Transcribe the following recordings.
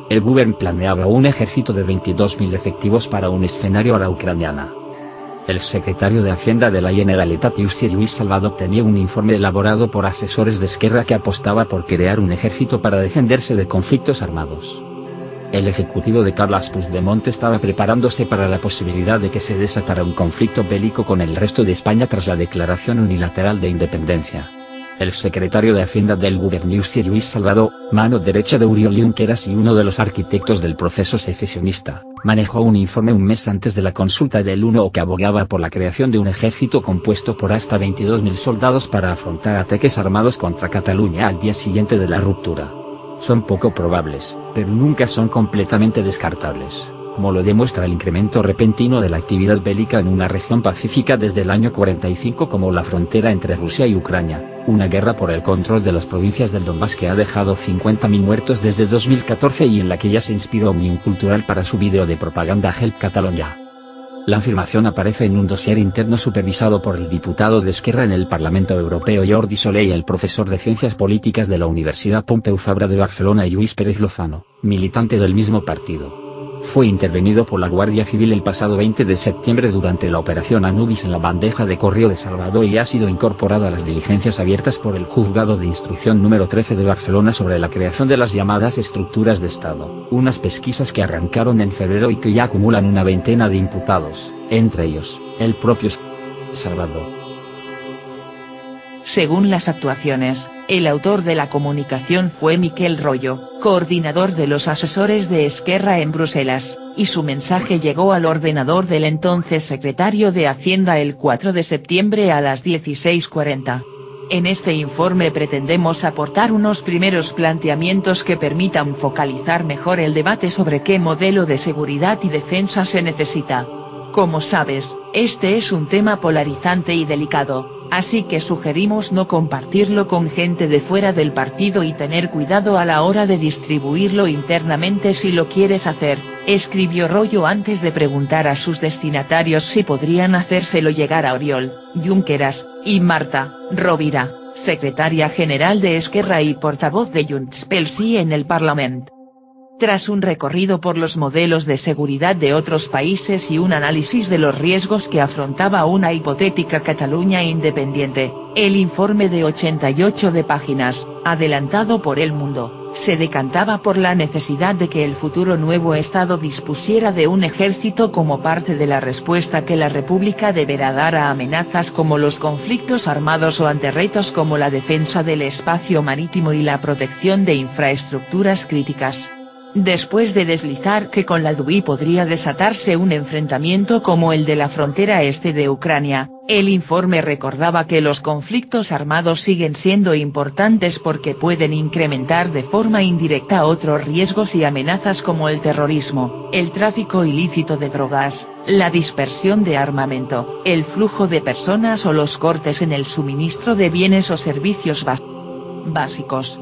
el gobierno planeaba un ejército de 22.000 efectivos para un escenario a la ucraniana. El secretario de Hacienda de la Generalitat José Luis Salvador tenía un informe elaborado por asesores de Esquerra que apostaba por crear un ejército para defenderse de conflictos armados. El ejecutivo de Carles Puigdemont estaba preparándose para la posibilidad de que se desatara un conflicto bélico con el resto de España tras la declaración unilateral de independencia. El secretario de Hacienda del gobierno José Luis Salvador, mano derecha de Oriol Junqueras y uno de los arquitectos del proceso secesionista, manejó un informe un mes antes de la consulta del 1 que abogaba por la creación de un ejército compuesto por hasta 22.000 soldados para afrontar ataques armados contra Cataluña al día siguiente de la ruptura. Son poco probables, pero nunca son completamente descartables, como lo demuestra el incremento repentino de la actividad bélica en una región pacífica desde el año 45 como la frontera entre Rusia y Ucrania, una guerra por el control de las provincias del Donbass que ha dejado 50.000 muertos desde 2014 y en la que ya se inspiró Òmnium Cultural para su vídeo de propaganda Help Catalunya. La afirmación aparece en un dossier interno supervisado por el diputado de Esquerra en el Parlamento Europeo Jordi Soler y el profesor de Ciencias Políticas de la Universidad Pompeu Fabra de Barcelona Lluís Pérez Lozano, militante del mismo partido. Fue intervenido por la Guardia Civil el pasado 20 de septiembre durante la operación Anubis en la bandeja de correo de Salvador y ha sido incorporado a las diligencias abiertas por el Juzgado de Instrucción número 13 de Barcelona sobre la creación de las llamadas estructuras de Estado, unas pesquisas que arrancaron en febrero y que ya acumulan una veintena de imputados, entre ellos, el propio Salvador. Según las actuaciones, el autor de la comunicación fue Miquel Royo, coordinador de los asesores de Esquerra en Bruselas, y su mensaje llegó al ordenador del entonces secretario de Hacienda el 4 de septiembre a las 16:40. En este informe pretendemos aportar unos primeros planteamientos que permitan focalizar mejor el debate sobre qué modelo de seguridad y defensa se necesita. Como sabes, este es un tema polarizante y delicado, así que sugerimos no compartirlo con gente de fuera del partido y tener cuidado a la hora de distribuirlo internamente si lo quieres hacer, escribió Royo antes de preguntar a sus destinatarios si podrían hacérselo llegar a Oriol, Junqueras, y Marta Rovira, secretaria general de Esquerra y portavoz de Junts pel Sí en el Parlamento. Tras un recorrido por los modelos de seguridad de otros países y un análisis de los riesgos que afrontaba una hipotética Cataluña independiente, el informe de 88 de páginas, adelantado por El Mundo, se decantaba por la necesidad de que el futuro nuevo Estado dispusiera de un ejército como parte de la respuesta que la República deberá dar a amenazas como los conflictos armados o ante retos como la defensa del espacio marítimo y la protección de infraestructuras críticas. Después de deslizar que con la DUI podría desatarse un enfrentamiento como el de la frontera este de Ucrania, el informe recordaba que los conflictos armados siguen siendo importantes porque pueden incrementar de forma indirecta otros riesgos y amenazas como el terrorismo, el tráfico ilícito de drogas, la dispersión de armamento, el flujo de personas o los cortes en el suministro de bienes o servicios básicos.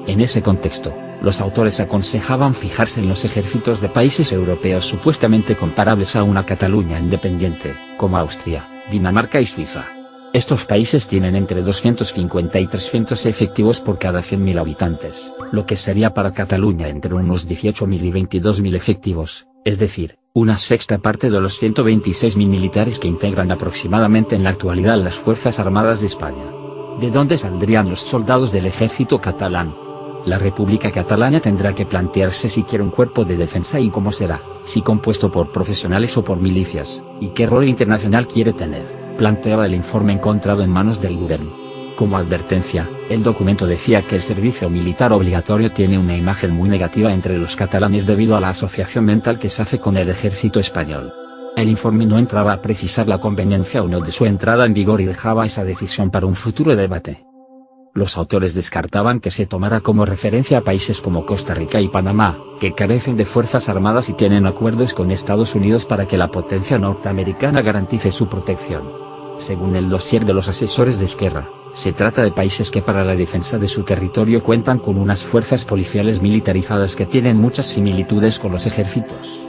En ese contexto, los autores aconsejaban fijarse en los ejércitos de países europeos supuestamente comparables a una Cataluña independiente, como Austria, Dinamarca y Suiza. Estos países tienen entre 250 y 300 efectivos por cada 100.000 habitantes, lo que sería para Cataluña entre unos 18.000 y 22.000 efectivos, es decir, una sexta parte de los 126.000 militares que integran aproximadamente en la actualidad las Fuerzas Armadas de España. ¿De dónde saldrían los soldados del ejército catalán? La República Catalana tendrá que plantearse si quiere un cuerpo de defensa y cómo será, si compuesto por profesionales o por milicias, y qué rol internacional quiere tener, planteaba el informe encontrado en manos del gobierno. Como advertencia, el documento decía que el servicio militar obligatorio tiene una imagen muy negativa entre los catalanes debido a la asociación mental que se hace con el ejército español. El informe no entraba a precisar la conveniencia o no de su entrada en vigor y dejaba esa decisión para un futuro debate. Los autores descartaban que se tomara como referencia a países como Costa Rica y Panamá, que carecen de fuerzas armadas y tienen acuerdos con Estados Unidos para que la potencia norteamericana garantice su protección. Según el dossier de los asesores de Esquerra, se trata de países que para la defensa de su territorio cuentan con unas fuerzas policiales militarizadas que tienen muchas similitudes con los ejércitos.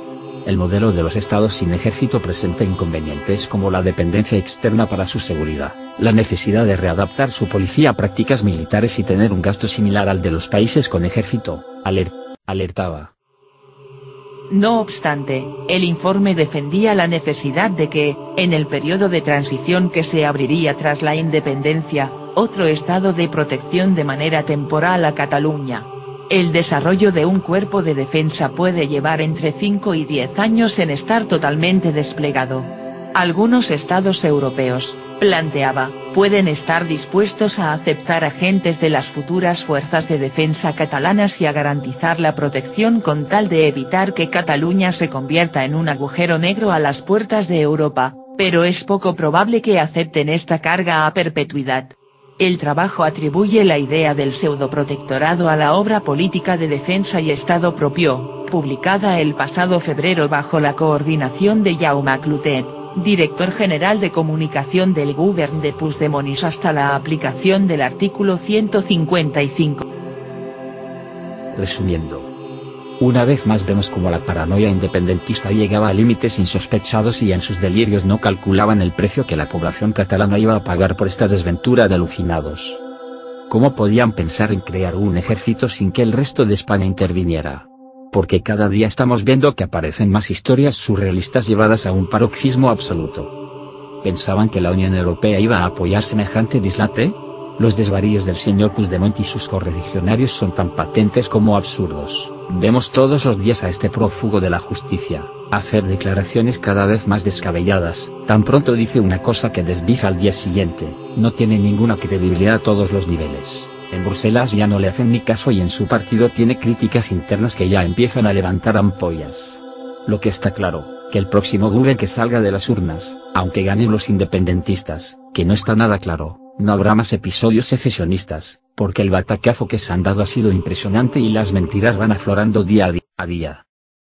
El modelo de los estados sin ejército presenta inconvenientes como la dependencia externa para su seguridad, la necesidad de readaptar su policía a prácticas militares y tener un gasto similar al de los países con ejército, alerta. alertaba. No obstante, el informe defendía la necesidad de que, en el periodo de transición que se abriría tras la independencia, otro estado de protección de manera temporal a Cataluña. El desarrollo de un cuerpo de defensa puede llevar entre 5 y 10 años en estar totalmente desplegado. Algunos estados europeos, planteaba, pueden estar dispuestos a aceptar agentes de las futuras fuerzas de defensa catalanas y a garantizar la protección con tal de evitar que Cataluña se convierta en un agujero negro a las puertas de Europa, pero es poco probable que acepten esta carga a perpetuidad. El trabajo atribuye la idea del pseudoprotectorado a la obra Política de Defensa y Estado Propio, publicada el pasado febrero bajo la coordinación de Jaume Clotet, director general de comunicación del Govern de Puigdemont, hasta la aplicación del artículo 155. Resumiendo. Una vez más vemos cómo la paranoia independentista llegaba a límites insospechados y en sus delirios no calculaban el precio que la población catalana iba a pagar por esta desventura de alucinados. ¿Cómo podían pensar en crear un ejército sin que el resto de España interviniera? Porque cada día estamos viendo que aparecen más historias surrealistas llevadas a un paroxismo absoluto. ¿Pensaban que la Unión Europea iba a apoyar semejante dislate? Los desvaríos del señor Puigdemont y sus correligionarios son tan patentes como absurdos. Vemos todos los días a este prófugo de la justicia hacer declaraciones cada vez más descabelladas. Tan pronto dice una cosa que desdice al día siguiente, no tiene ninguna credibilidad a todos los niveles. En Bruselas ya no le hacen ni caso y en su partido tiene críticas internas que ya empiezan a levantar ampollas. Lo que está claro, que el próximo gobierno que salga de las urnas, aunque ganen los independentistas, que no está nada claro, no habrá más episodios secesionistas, porque el batacazo que se han dado ha sido impresionante y las mentiras van aflorando día a día.